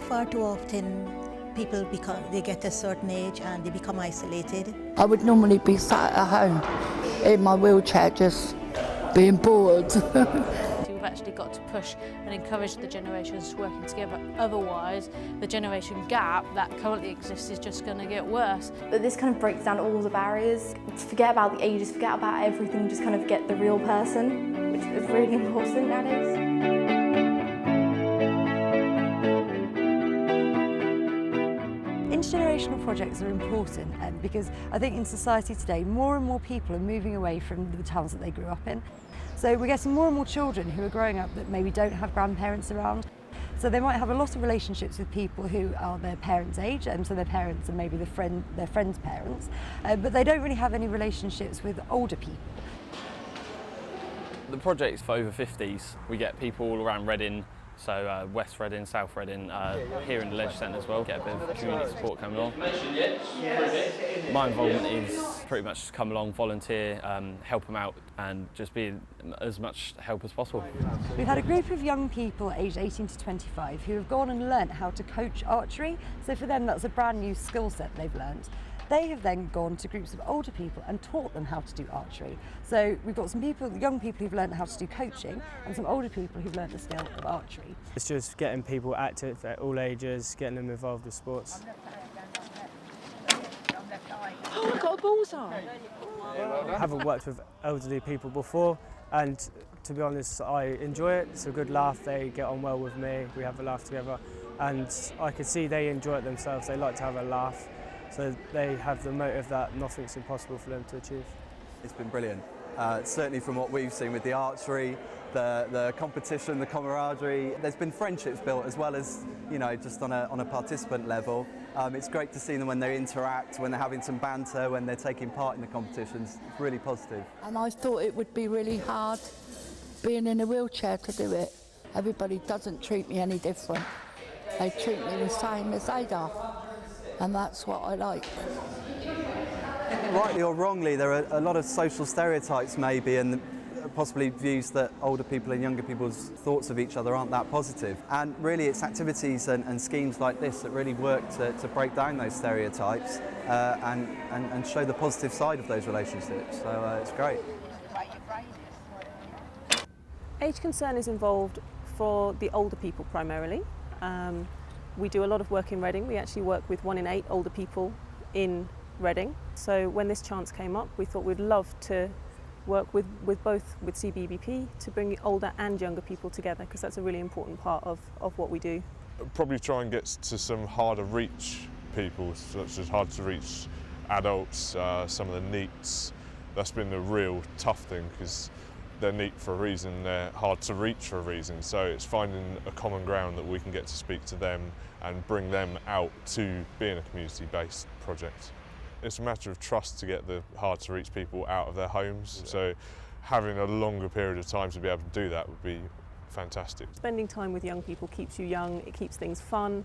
Far too often people they get a certain age and they become isolated. I would normally be sat at home in my wheelchair just being bored. We've actually got to push and encourage the generations working together. Otherwise, the generation gap that currently exists is just going to get worse. But this kind of breaks down all the barriers. Forget about the ages, forget about everything, just kind of get the real person, which is really important nowadays. Intergenerational projects are important because I think in society today more and more people are moving away from the towns that they grew up in. So we're getting more and more children who are growing up that maybe don't have grandparents around. So they might have a lot of relationships with people who are their parents' age, and so their parents are maybe their friends' parents, but they don't really have any relationships with older people. The project's for over 50s. We get people all around Reading, so West Reading, South Reading, here in the Leisure Centre as well, get a bit of community support coming along. My involvement is pretty much just come along, volunteer, help them out and just be as much help as possible. We've had a group of young people aged 18 to 25 who have gone and learnt how to coach archery, so for them that's a brand new skill set they've learnt. They have then gone to groups of older people and taught them how to do archery. So we've got some people, young people who've learned how to do coaching and some older people who've learned the skill of archery. It's just getting people active at all ages, getting them involved with sports. Oh, I've got a bullseye! I haven't worked with elderly people before, and to be honest, I enjoy it. It's a good laugh, they get on well with me, we have a laugh together, and I can see they enjoy it themselves, they like to have a laugh. So they have the motive that nothing's impossible for them to achieve. It's been brilliant. Certainly from what we've seen with the archery, the competition, the camaraderie. There's been friendships built as well as, you know, just on a participant level. It's great to see them when they interact, when they're having some banter, when they're taking part in the competitions. It's really positive. And I thought it would be really hard being in a wheelchair to do it. Everybody doesn't treat me any different. They treat me the same as they do. And that's what I like. Rightly or wrongly, there are a lot of social stereotypes maybe, and possibly views that older people and younger people's thoughts of each other aren't that positive. And really it's activities and schemes like this that really work to break down those stereotypes and show the positive side of those relationships. So it's great. Age Concern is involved for the older people primarily. We do a lot of work in Reading. We actually work with 1 in 8 older people in Reading. So when this chance came up, we thought we'd love to work with CBBP to bring older and younger people together, because that's a really important part of what we do. Probably try and get to some harder reach people, such as hard to reach adults, some of the NEETs. That's been the real tough thing, because they're neat for a reason, they're hard to reach for a reason, so it's finding a common ground that we can get to speak to them and bring them out to being a community-based project. It's a matter of trust to get the hard to reach people out of their homes, so having a longer period of time to be able to do that would be fantastic. Spending time with young people keeps you young, it keeps things fun,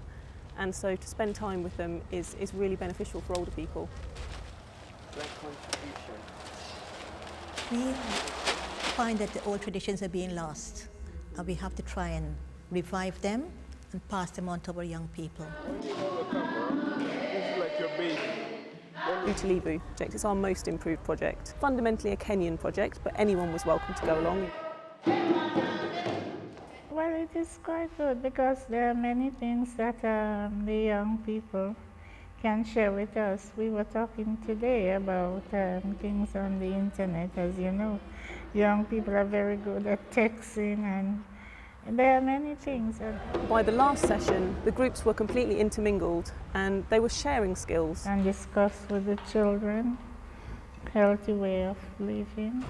and so to spend time with them is really beneficial for older people. We find that the old traditions are being lost, and we have to try and revive them and pass them on to our young people. Utilivu project, it's our most improved project. Fundamentally a Kenyan project, but anyone was welcome to go along. Well, it is quite good because there are many things that the young people can share with us. We were talking today about things on the internet. As you know, young people are very good at texting, and there are many things. By the last session, the groups were completely intermingled and they were sharing skills. And discuss with the children healthy way of living.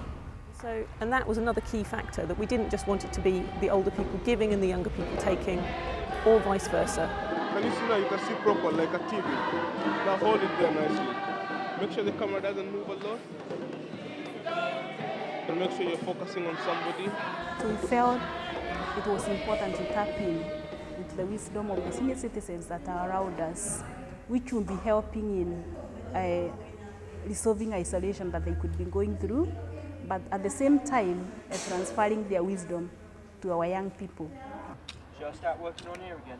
And that was another key factor, that we didn't just want it to be the older people giving and the younger people taking, or vice versa. Can you see now? You can see proper like a TV. Now hold it there nicely. Make sure the camera doesn't move a lot. And make sure you're focusing on somebody. So we felt it was important to tap in into the wisdom of the senior citizens that are around us, which will be helping in resolving isolation that they could be going through, but at the same time transferring their wisdom to our young people. Shall I start working on here again?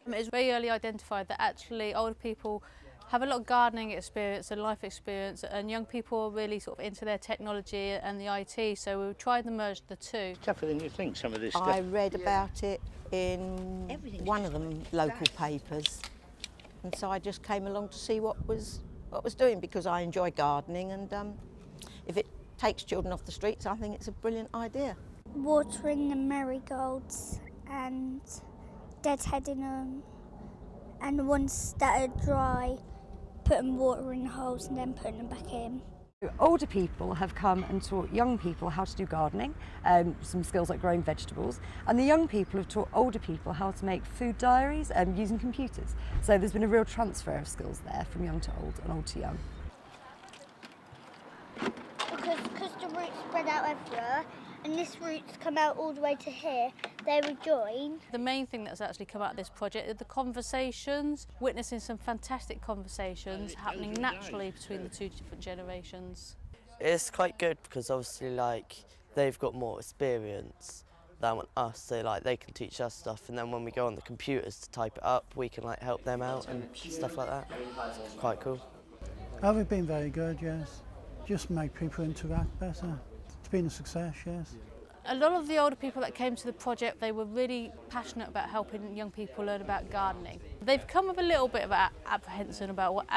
It was very early identified that actually older people have a lot of gardening experience and life experience, and young people are really sort of into their technology and the IT, so we tried to merge the two. Tougher than you think, some of this stuff. I read about it in one of the local papers, and so I just came along to see what was doing, because I enjoy gardening, and if it takes children off the streets, I think it's a brilliant idea. Watering the marigolds and deadheading them, and the ones that are dry, putting water in the holes and then putting them back in. Older people have come and taught young people how to do gardening, some skills like growing vegetables, and the young people have taught older people how to make food diaries using computers. So there's been a real transfer of skills there from young to old and old to young. Because the roots spread out everywhere, and this roots come out all the way to here, they would join. The main thing that's actually come out of this project are the conversations, witnessing some fantastic conversations happening naturally between the two different generations. It's quite good because obviously they've got more experience than us, so they can teach us stuff, and then when we go on the computers to type it up, we can help them out and stuff like that. It's quite cool. Oh, we've been very good, yes. Just make people interact better. It's been a success, yes. A lot of the older people that came to the project, they were really passionate about helping young people learn about gardening. They've come with a little bit of apprehension about what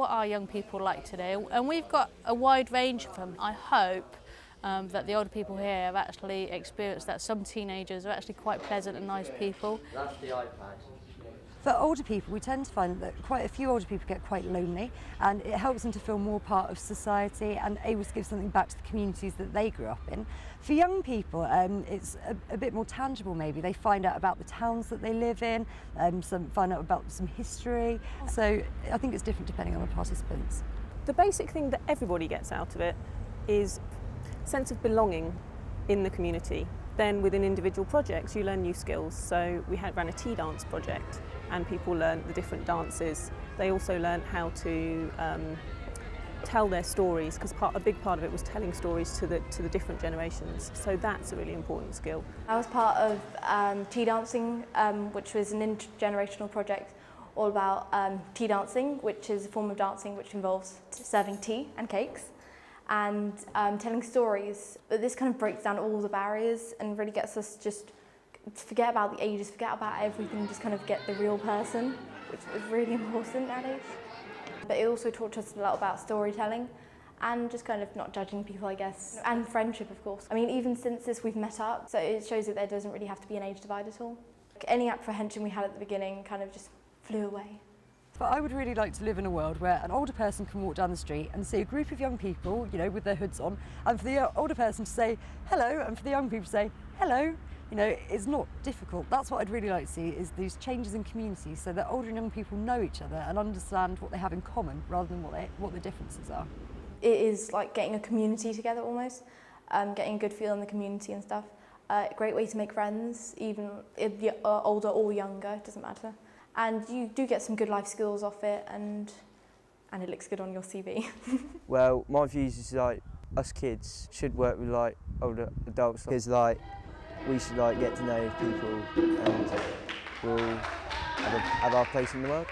are young people like today, and we've got a wide range of them. I hope that the older people here have actually experienced that some teenagers are actually quite pleasant and nice people. That's the iPad. For older people, we tend to find that quite a few older people get quite lonely, and it helps them to feel more part of society and able to give something back to the communities that they grew up in. For young people, it's a bit more tangible maybe. They find out about the towns that they live in, find out about some history. So I think it's different depending on the participants. The basic thing that everybody gets out of it is a sense of belonging in the community. Then within individual projects you learn new skills. So we ran a tea dance project and people learned the different dances. They also learned how to tell their stories, because a big part of it was telling stories to the different generations. So that's a really important skill. I was part of tea dancing, which was an intergenerational project all about tea dancing, which is a form of dancing which involves serving tea and cakes and telling stories. But this kind of breaks down all the barriers and really gets us just forget about the ages, forget about everything, just kind of get the real person, which is really important nowadays. But it also taught us a lot about storytelling and just kind of not judging people, I guess, and friendship, of course. I mean, even since this, we've met up, so it shows that there doesn't really have to be an age divide at all. Any apprehension we had at the beginning kind of just flew away. But I would really like to live in a world where an older person can walk down the street and see a group of young people, with their hoods on, and for the older person to say hello, and for the young people to say hello. It's not difficult. That's what I'd really like to see, is these changes in communities so that older and young people know each other and understand what they have in common rather than what the differences are. It is like getting a community together almost, getting a good feel in the community and stuff. A great way to make friends, even if you're older or younger, it doesn't matter. And you do get some good life skills off it, and it looks good on your CV. Well, my views is us kids should work with older adults, because we should get to know people and we'll have our place in the world.